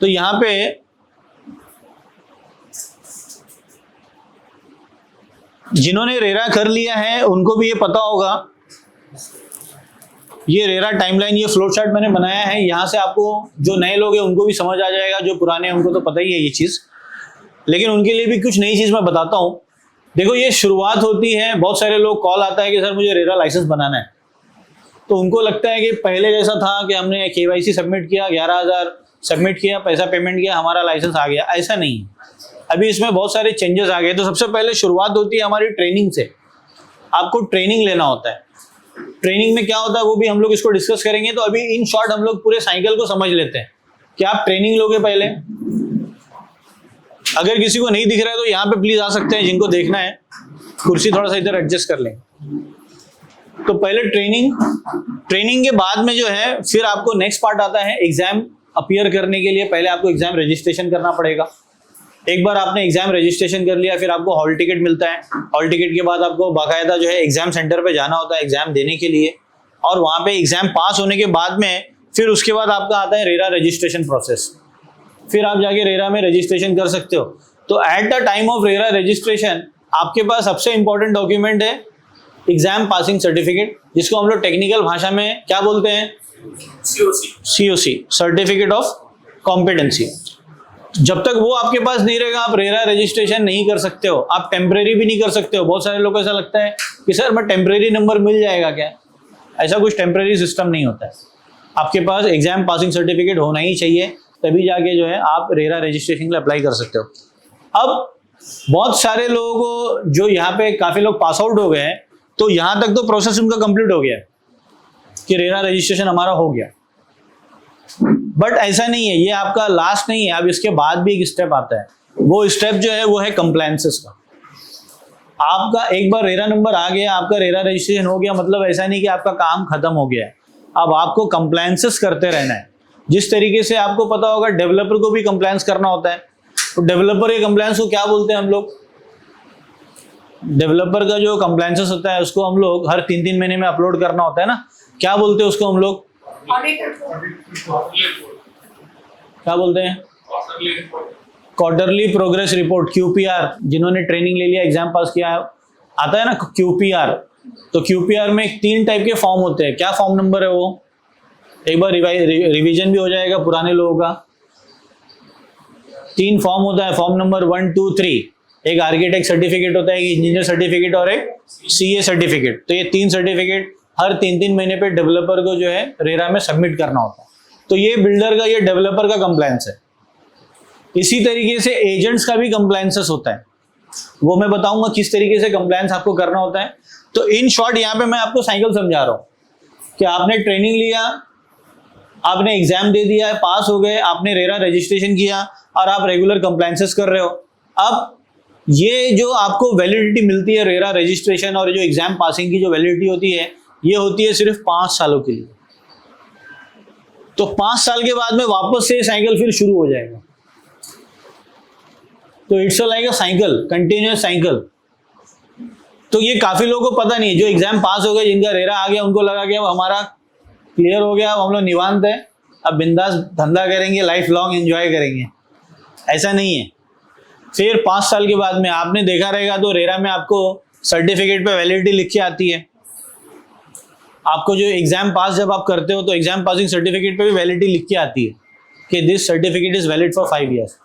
तो यहाँ पे जिन्होंने रेरा कर लिया है उनको भी ये पता होगा, ये रेरा टाइमलाइन, ये फ्लो चार्ट मैंने बनाया है। यहाँ से आपको जो नए लोग हैं उनको भी समझ आ जाएगा, जो पुराने हैं उनको तो पता ही है ये चीज़, लेकिन उनके लिए भी कुछ नई चीज़ मैं बताता हूँ। देखो ये शुरुआत होती है, बहुत सारे लोग कॉल आता है कि सर मुझे रेरा लाइसेंस बनाना है, तो उनको लगता है कि पहले जैसा था कि हमने KYC सबमिट किया, 11,000 सबमिट किया, पैसा पेमेंट किया, हमारा लाइसेंस आ गया। ऐसा नहीं है, अभी इसमें बहुत सारे चेंजेस आ गए। तो सबसे पहले शुरुआत होती है हमारी ट्रेनिंग से। आपको ट्रेनिंग लेना होता है। ट्रेनिंग में क्या होता है वो भी हम लोग इसको डिस्कस करेंगे। तो अभी इन शॉर्ट हम लोग पूरे साइकिल को समझ लेते हैं कि आप ट्रेनिंग लोगे पहले। अगर किसी को नहीं दिख रहा है तो यहाँ पे प्लीज आ सकते हैं, जिनको देखना है। कुर्सी थोड़ा सा इधर एडजस्ट कर लें। तो पहले ट्रेनिंग के बाद में जो है फिर आपको नेक्स्ट पार्ट आता है एग्जाम अपीयर करने के लिए। पहले आपको एग्जाम रजिस्ट्रेशन करना पड़ेगा। एक बार आपने एग्जाम रजिस्ट्रेशन कर लिया, फिर आपको हॉल टिकट मिलता है। हॉल टिकट के बाद आपको बाकायदा जो है एग्जाम सेंटर पे जाना होता है एग्जाम देने के लिए, और वहाँ पे एग्जाम पास होने के बाद में फिर उसके बाद आपका आता है रेरा रजिस्ट्रेशन प्रोसेस। फिर आप जाके रेरा में रजिस्ट्रेशन कर सकते हो। तो at the time of RERA registration आपके पास सबसे इंपॉर्टेंट डॉक्यूमेंट है एग्जाम पासिंग सर्टिफिकेट, जिसको हम लोग टेक्निकल भाषा में क्या बोलते हैं, COC, सर्टिफिकेट ऑफ कॉम्पिटेंसी। जब तक वो आपके पास नहीं रहेगा आप रेरा रजिस्ट्रेशन नहीं कर सकते हो। आप टेम्परेरी भी नहीं कर सकते हो। बहुत सारे लोगों को ऐसा लगता है कि सर मैं टेम्परेरी नंबर मिल जाएगा क्या। ऐसा कुछ टेम्परेरी सिस्टम नहीं होता है। आपके पास एग्जाम पासिंग सर्टिफिकेट होना ही चाहिए, तभी जाके जो है आप रेरा रजिस्ट्रेशन के लिए अप्लाई कर सकते हो। अब बहुत सारे लोगों को जो यहाँ पे काफी लोग पास आउट हो गए हैं, तो यहाँ तक तो प्रोसेस उनका कंप्लीट हो गया कि रेरा रजिस्ट्रेशन हमारा हो गया। बट ऐसा नहीं है, ये आपका लास्ट नहीं है। अब इसके बाद भी एक स्टेप आता है। वो स्टेप जो है वो है कंप्लायंसेस का। आपका एक बार रेरा नंबर आ गया, आपका रेरा रजिस्ट्रेशन हो गया, मतलब ऐसा नहीं कि आपका काम खत्म हो गया है। अब आपको कंप्लायंसेस करते रहना है। जिस तरीके से आपको पता होगा डेवलपर को भी कंप्लायंस करना होता है। तो डेवलपर के कंप्लायंस को क्या बोलते हैं हम लोग, डेवलपर का जो कंप्लायंसेस होता है उसको हम लोग हर 3-3 महीने में अपलोड करना होता है ना, क्या बोलते हैं उसको हम लोग, क्या बोलते हैं, क्वार्टरली प्रोग्रेस रिपोर्ट, QPR। जिन्होंने ट्रेनिंग ले लिया, एग्जाम पास किया है, आता है ना QPR। तो QPR में 3 टाइप के फॉर्म होते हैं। क्या फॉर्म नंबर है वो, एक बार रिवीजन भी हो जाएगा पुराने लोगों का। 3 फॉर्म होता है, फॉर्म नंबर 1, 2, 3। एक आर्किटेक्ट सर्टिफिकेट होता है, एक इंजीनियर सर्टिफिकेट और एक CA सर्टिफिकेट। तो ये 3 सर्टिफिकेट हर 3-3 महीने पे डेवलपर को जो है रेरा में सबमिट करना होता है। तो ये बिल्डर का, ये डेवलपर का कंप्लायंस है। इसी तरीके से एजेंट्स का भी कंप्लायंसेस होता है, वो मैं बताऊंगा किस तरीके से कंप्लायंस आपको करना होता है। तो इन शॉर्ट यहाँ पे मैं आपको साइकिल समझा रहा हूँ कि आपने ट्रेनिंग लिया, आपने एग्जाम दे दिया है, पास हो गए, आपने रेरा रजिस्ट्रेशन किया और आप रेगुलर कंप्लायंसेस कर रहे हो। अब ये जो आपको वैलिडिटी मिलती है रेरा रजिस्ट्रेशन और जो एग्जाम पासिंग की जो वैलिडिटी होती है, ये होती है सिर्फ 5 सालों के लिए। तो 5 साल के बाद में वापस से साइकिल फिर शुरू हो जाएगा। तो it's like a cycle, continuous cycle. तो ये काफी लोगों को पता नहीं है। जो एग्जाम पास हो गए, जिनका रेरा आ गया, उनको लगा कि अब हमारा क्लियर हो गया, अब हम लोग निवांत है, अब बिंदास धंधा करेंगे, लाइफ लॉन्ग एंजॉय करेंगे। ऐसा नहीं है। फिर 5 साल के बाद में आपने देखा रहेगा तो रेरा में आपको सर्टिफिकेट पे वैलिडिटी लिख के आती है। आपको जो एग्जाम पास जब आप करते हो तो एग्जाम पासिंग सर्टिफिकेट पे भी वैलिडिटी लिख के आती है कि this certificate is valid for 5 years.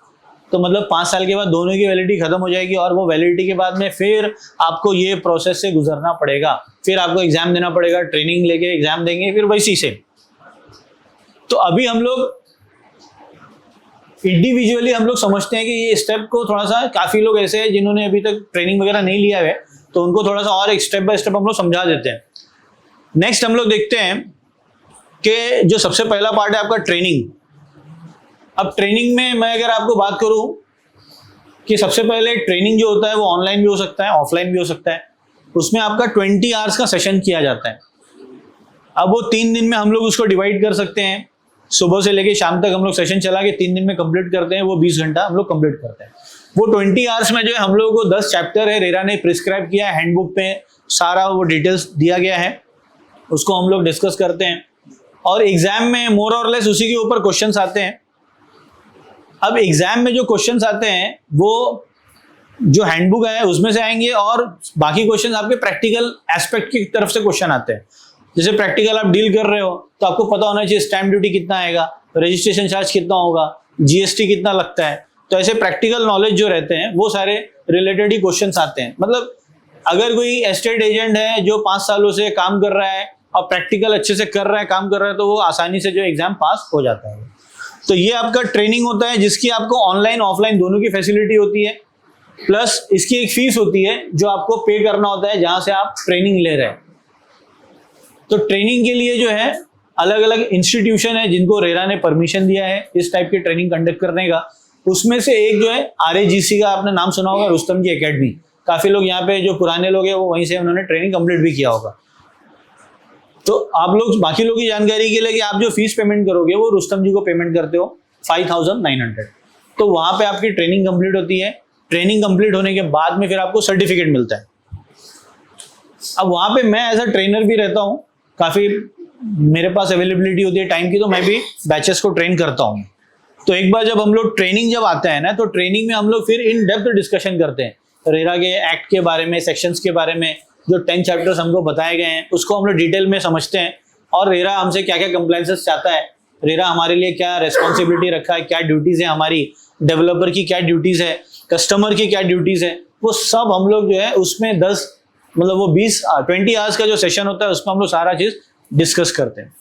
तो मतलब 5 साल के बाद दोनों की वैलिडिटी खत्म हो जाएगी, और वो वैलिडिटी के बाद में फिर आपको ये प्रोसेस से गुजरना पड़ेगा। फिर आपको एग्जाम देना पड़ेगा, ट्रेनिंग लेके एग्जाम देंगे, फिर वैसी से। तो अभी हम लोग इंडिविजुअली हम लोग समझते हैं कि ये स्टेप को थोड़ा सा, काफी लोग ऐसे हैं जिन्होंने अभी तक ट्रेनिंग वगैरह नहीं लिया है, तो उनको थोड़ा सा और एक स्टेप बाय स्टेप हम लोग समझा देते हैं। नेक्स्ट हम लोग देखते हैं कि जो सबसे पहला पार्ट है आपका ट्रेनिंग। अब ट्रेनिंग में मैं अगर आपको बात करूं कि सबसे पहले ट्रेनिंग जो होता है वो ऑनलाइन भी हो सकता है, ऑफलाइन भी हो सकता है। उसमें आपका 20 आवर्स का सेशन किया जाता है। अब वो 3 दिन में हम लोग उसको डिवाइड कर सकते हैं। सुबह से लेके शाम तक हम लोग सेशन चला के 3 दिन में कंप्लीट करते हैं। वो 20 घंटा हम लोग कंप्लीट करते हैं। वो 20 आवर्स में जो है हम लोगों को 10 चैप्टर है रेरा ने प्रिस्क्राइब किया है, हैंडबुक पे सारा वो डिटेल्स दिया गया है, उसको हम लोग डिस्कस करते हैं। और एग्जाम में मोर और लेस उसी के ऊपर क्वेश्चंस आते हैं। अब एग्जाम में जो क्वेश्चंस आते हैं वो जो हैंडबुक है उसमें से आएंगे, और बाकी क्वेश्चन आपके प्रैक्टिकल एस्पेक्ट की तरफ से क्वेश्चन आते हैं। जैसे प्रैक्टिकल आप डील कर रहे हो तो आपको पता होना चाहिए स्टैम्प ड्यूटी कितना आएगा, रजिस्ट्रेशन चार्ज कितना होगा, जीएसटी कितना लगता है। तो ऐसे प्रैक्टिकल नॉलेज जो रहते हैं वो सारे रिलेटेड ही क्वेश्चंस आते हैं। मतलब अगर कोई एस्टेट एजेंट है जो 5 सालों से काम कर रहा है और प्रैक्टिकल अच्छे से कर रहा है, काम कर रहा है, तो वो आसानी से जो एग्जाम पास हो जाता है। तो ये आपका ट्रेनिंग होता है जिसकी आपको ऑनलाइन ऑफलाइन दोनों की फैसिलिटी होती है, प्लस इसकी एक फीस होती है जो आपको पे करना होता है जहां से आप ट्रेनिंग ले रहे हैं। तो ट्रेनिंग के लिए जो है अलग अलग इंस्टीट्यूशन है जिनको रेरा ने परमिशन दिया है इस टाइप की ट्रेनिंग कंडक्ट करने का। उसमें से एक जो है RAGC का आपने नाम सुना होगा, रुस्तम जी एकेडमी। काफी लोग यहाँ पे जो पुराने लोग हैं वो वहीं से उन्होंने ट्रेनिंग कंप्लीट भी किया होगा। तो आप लोग बाकी लोगों की जानकारी के लिए कि आप जो फीस पेमेंट करोगे वो रुस्तम जी को पेमेंट करते हो 5,900। तो वहां पे आपकी ट्रेनिंग कंप्लीट होती है। ट्रेनिंग कंप्लीट होने के बाद में फिर आपको सर्टिफिकेट मिलता है। अब वहां पे मैं एज अ ट्रेनर भी रहता हूँ, काफी मेरे पास अवेलेबिलिटी होती है टाइम की, तो मैं भी बैचेस को ट्रेन करता हूँ। तो एक बार जब हम लोग ट्रेनिंग जब आता है ना, तो ट्रेनिंग में हम लोग फिर इन डेप्थ डिस्कशन करते हैं रेरा के एक्ट के बारे में, सेक्शंस के बारे में। जो 10 चैप्टर्स हमको बताए गए हैं उसको हम लोग डिटेल में समझते हैं, और रेरा हमसे क्या क्या कंप्लायंसेस चाहता है, रेरा हमारे लिए क्या रिस्पॉन्सिबिलिटी रखा है, क्या ड्यूटीज है हमारी, डेवलपर की क्या ड्यूटीज है, कस्टमर की क्या ड्यूटीज है, वो सब हम लोग जो है उसमें 10 मतलब वो 20 20 आवर्स का जो सेशन होता है उसमें हम लोग सारा चीज डिस्कस करते हैं।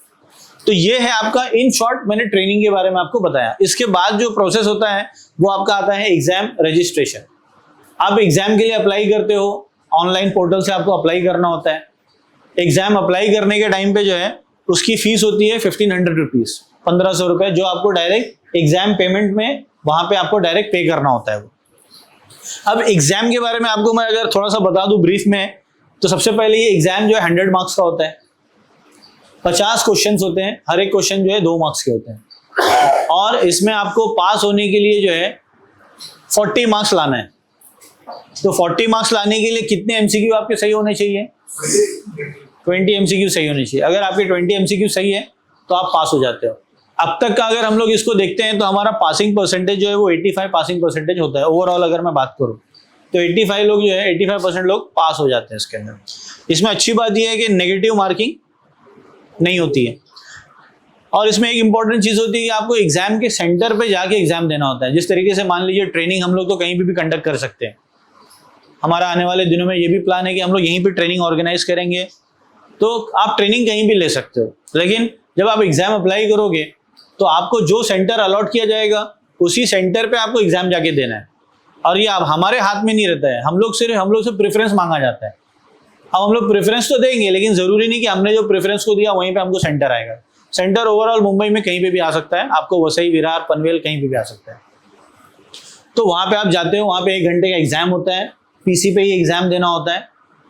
तो ये है आपका इन शॉर्ट मैंने ट्रेनिंग के बारे में आपको बताया। इसके बाद जो प्रोसेस होता है वो आपका आता है एग्जाम रजिस्ट्रेशन। आप एग्जाम के लिए अप्लाई करते हो, ऑनलाइन पोर्टल से आपको अप्लाई करना होता है। एग्जाम अप्लाई करने के टाइम पे जो है उसकी फीस होती है 1500 रुपीज, 1500 रुपए, जो आपको डायरेक्ट एग्जाम पेमेंट में वहां पे आपको डायरेक्ट पे करना होता है वो। अब एग्जाम के बारे में आपको मैं अगर थोड़ा सा बता दूं ब्रीफ में, तो सबसे पहले ये एग्जाम जो है 100 मार्क्स का होता है। 50 क्वेश्चंस होते हैं, हर एक क्वेश्चन जो है 2 मार्क्स के होते हैं, और इसमें आपको पास होने के लिए जो है 40 मार्क्स लाना है। तो 40 मार्क्स लाने के लिए कितने एमसीक्यू आपके सही होने चाहिए? 20 एमसीक्यू सही होने चाहिए। अगर आपके 20 एमसीक्यू सही है तो आप पास हो जाते हो। अब तक का अगर हम लोग इसको देखते हैं तो हमारा पासिंग परसेंटेज जो है वो 85 पासिंग परसेंटेज होता है ओवरऑल। अगर मैं बात करूं तो 85 लोग जो है 85% लोग पास हो जाते हैं इसके अंदर। इसमें अच्छी बात यह है कि नेगेटिव मार्किंग नहीं होती है, और इसमें एक इंपॉर्टेंट चीज होती है कि आपको एग्जाम के सेंटर पे जाके एग्जाम देना होता है। जिस तरीके से मान लीजिए ट्रेनिंग हम लोग तो कहीं भी कंडक्ट कर सकते हैं, हमारा आने वाले दिनों में ये भी प्लान है कि हम लोग यहीं पे ट्रेनिंग ऑर्गेनाइज करेंगे, तो आप ट्रेनिंग कहीं भी ले सकते हो। लेकिन जब आप एग्जाम अप्लाई करोगे तो आपको जो सेंटर अलॉट किया जाएगा उसी सेंटर पे आपको एग्जाम जाके देना है, और ये आप हमारे हाथ में नहीं रहता है। हम लोग से प्रेफरेंस मांगा जाता है। अब हम लोग प्रेफरेंस तो देंगे, लेकिन जरूरी नहीं कि हमने जो प्रेफरेंस को दिया वहीं पे हमको सेंटर आएगा। सेंटर ओवरऑल मुंबई में कहीं पे भी आ सकता है, आपको वसई, विरार, पनवेल कहीं पे भी आ सकता है। तो वहां पे आप जाते हो, वहां पे 1 घंटे का एग्जाम होता है, पीसी पे ही एग्जाम देना होता है,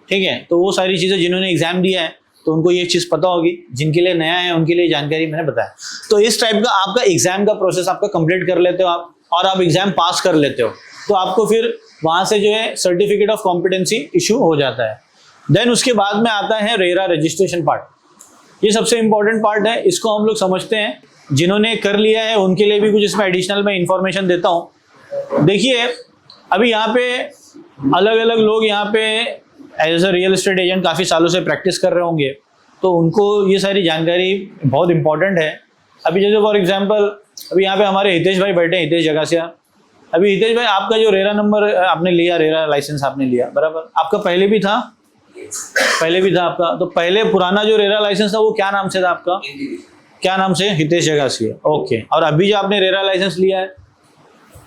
ठीक है। तो वो सारी चीजें जिन्होंने एग्जाम दिया है तो उनको ये चीज पता होगी, जिनके लिए नया है उनके लिए जानकारी मैंने बताया। तो इस टाइप का आपका एग्जाम का प्रोसेस आपका कंप्लीट कर लेते हो आप, और आप एग्जाम पास कर लेते हो, तो आपको फिर वहां से जो है सर्टिफिकेट ऑफ कॉम्पिटेंसी इशू हो जाता है। देन उसके बाद में आता है रेरा रजिस्ट्रेशन पार्ट। ये सबसे इंपॉर्टेंट पार्ट है, इसको हम लोग समझते हैं। जिन्होंने कर लिया है उनके लिए भी कुछ इसमें एडिशनल मैं इंफॉर्मेशन देता हूँ। देखिए अभी यहाँ पे अलग अलग लोग यहाँ पे as a real estate agent काफ़ी सालों से प्रैक्टिस कर रहे होंगे, तो उनको ये सारी जानकारी बहुत इंपॉर्टेंट है। अभी जैसे फॉर एग्जांपल अभी यहाँ पे हमारे हितेश भाई बैठे हैं, हितेश जगासिया। अभी हितेश भाई आपका जो रेरा नंबर आपने लिया, रेरा लाइसेंस आपने लिया बराबर, आपका पहले भी था? पहले भी था आपका। तो पहले पुराना जो रेरा लाइसेंस था वो क्या नाम से था आपका? क्या नाम से? हितेश जगासिया, ओके। और अभी जो आपने रेरा लाइसेंस लिया है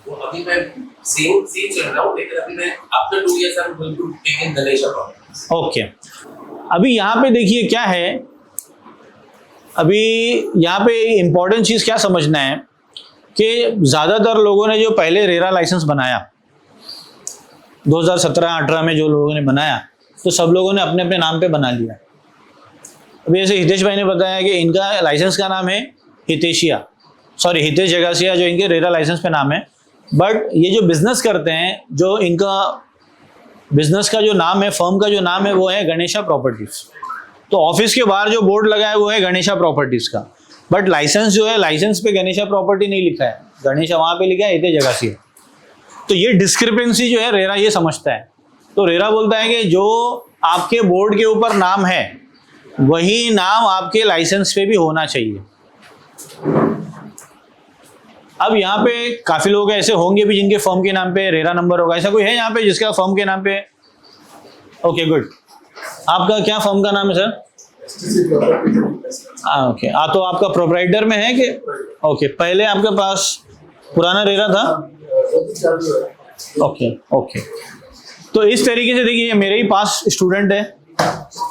वो अभी मैं सेम चल रहा हूं, लेकिन अभी मैं after 2 years I am going to take in Ganesha properties. Okay. अभी यहाँ पे देखिए क्या है, अभी यहाँ पे इंपॉर्टेंट चीज क्या समझना है कि ज्यादातर लोगों ने जो पहले रेरा लाइसेंस बनाया 2017-18 में, जो लोगों ने बनाया तो सब लोगों ने अपने अपने नाम पे बना लिया। अभी ऐसे हितेश भाई ने बताया कि इनका लाइसेंस का नाम है हितेश जगासिया, जो इनके रेरा लाइसेंस पे नाम है। बट ये जो बिजनेस करते हैं, जो इनका बिजनेस का जो नाम है, फर्म का जो नाम है वो है गणेशा प्रॉपर्टीज। तो ऑफिस के बाहर जो बोर्ड लगा है वो है गणेशा प्रॉपर्टीज का, बट लाइसेंस जो है, लाइसेंस पे गणेशा प्रॉपर्टी नहीं लिखा है, गणेश वहां पे लिखा है, इतने जगह सी है। तो ये डिस्क्रिपेंसी जो है रेरा ये समझता है। तो रेरा बोलता है कि जो आपके बोर्ड के ऊपर नाम है वही नाम आपके लाइसेंस पे भी होना चाहिए। अब यहाँ पे काफी लोग ऐसे होंगे भी जिनके फर्म के नाम पे रेरा नंबर होगा। ऐसा कोई है यहाँ पे जिसका फर्म के नाम पे? Okay good. आपका क्या फर्म का नाम है सर? ओके। तो आपका प्रोप्राइटर में है कि? ओके। पहले आपके पास पुराना रेरा था? Okay okay. तो इस तरीके से देखिए, ये मेरे ही पास स्टूडेंट है,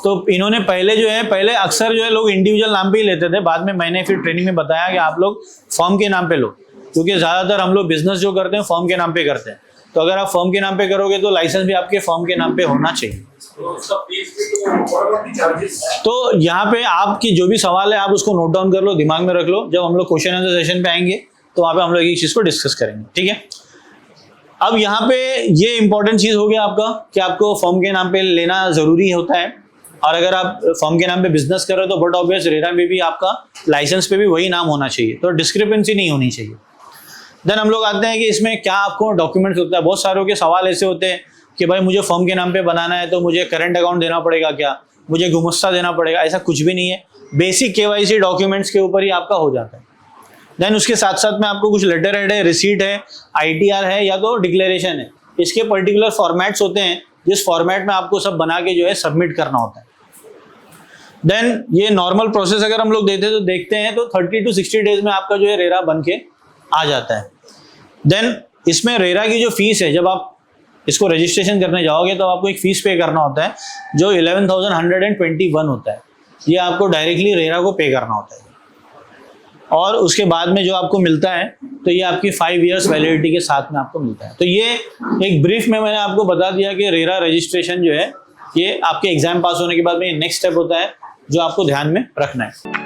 तो इन्होंने पहले अक्सर जो है लोग इंडिविजुअल नाम पे ही लेते थे। बाद में मैंने फिर ट्रेनिंग में बताया कि आप लोग फर्म के नाम पे लो, क्योंकि ज़्यादातर हम लोग बिजनेस जो करते हैं फर्म के नाम पे करते हैं। तो अगर आप फर्म के नाम पे करोगे तो लाइसेंस भी आपके फर्म के नाम पे होना चाहिए। तो यहाँ पे आपकी जो भी सवाल है आप उसको नोट डाउन कर लो, दिमाग में रख लो। जब हम लोग क्वेश्चन आंसर सेशन पे आएंगे तो वहाँ पे हम लोग एक चीज़ को डिस्कस करेंगे, ठीक है। अब यहाँ पे ये इंपॉर्टेंट चीज़ हो गया आपका कि आपको फर्म के नाम पे लेना ज़रूरी होता है। और अगर आप फर्म के नाम पे बिजनेस कर रहे हो तो बट ऑब्वियस रेरा में भी आपका लाइसेंस पे भी वही नाम होना चाहिए, तो डिस्क्रिपेंसी नहीं होनी चाहिए। देन हम लोग आते हैं कि इसमें क्या आपको डॉक्यूमेंट्स होता है। बहुत सारों के सवाल ऐसे होते हैं कि भाई मुझे फर्म के नाम पे बनाना है तो मुझे करंट अकाउंट देना पड़ेगा क्या, मुझे गुमस्ता देना पड़ेगा? ऐसा कुछ भी नहीं है। बेसिक KYC डॉक्यूमेंट्स के ऊपर ही आपका हो जाता है। देन उसके साथ साथ में आपको कुछ लेटर हेड है, रिसीट है, ITR है या तो डिक्लेरेशन है। इसके पर्टिकुलर फॉर्मेट्स होते हैं जिस फॉर्मेट में आपको सब बना के जो है सबमिट करना होता है। देन ये नॉर्मल प्रोसेस अगर हम लोग देखते हैं तो 30 to 60 डेज में आपका जो है रेरा बन के आ जाता है। देन इसमें रेरा की जो फीस है, जब आप इसको रजिस्ट्रेशन करने जाओगे तो आपको एक फीस पे करना होता है जो 11,121 होता है। ये आपको डायरेक्टली रेरा को पे करना होता है। और उसके बाद में जो आपको मिलता है तो ये आपकी 5 years वैलिडिटी के साथ में आपको मिलता है। तो ये एक ब्रीफ में मैंने आपको बता दिया कि रेरा रजिस्ट्रेशन जो है ये आपके एग्जाम पास होने के बाद में नेक्स्ट स्टेप होता है जो आपको ध्यान में रखना है।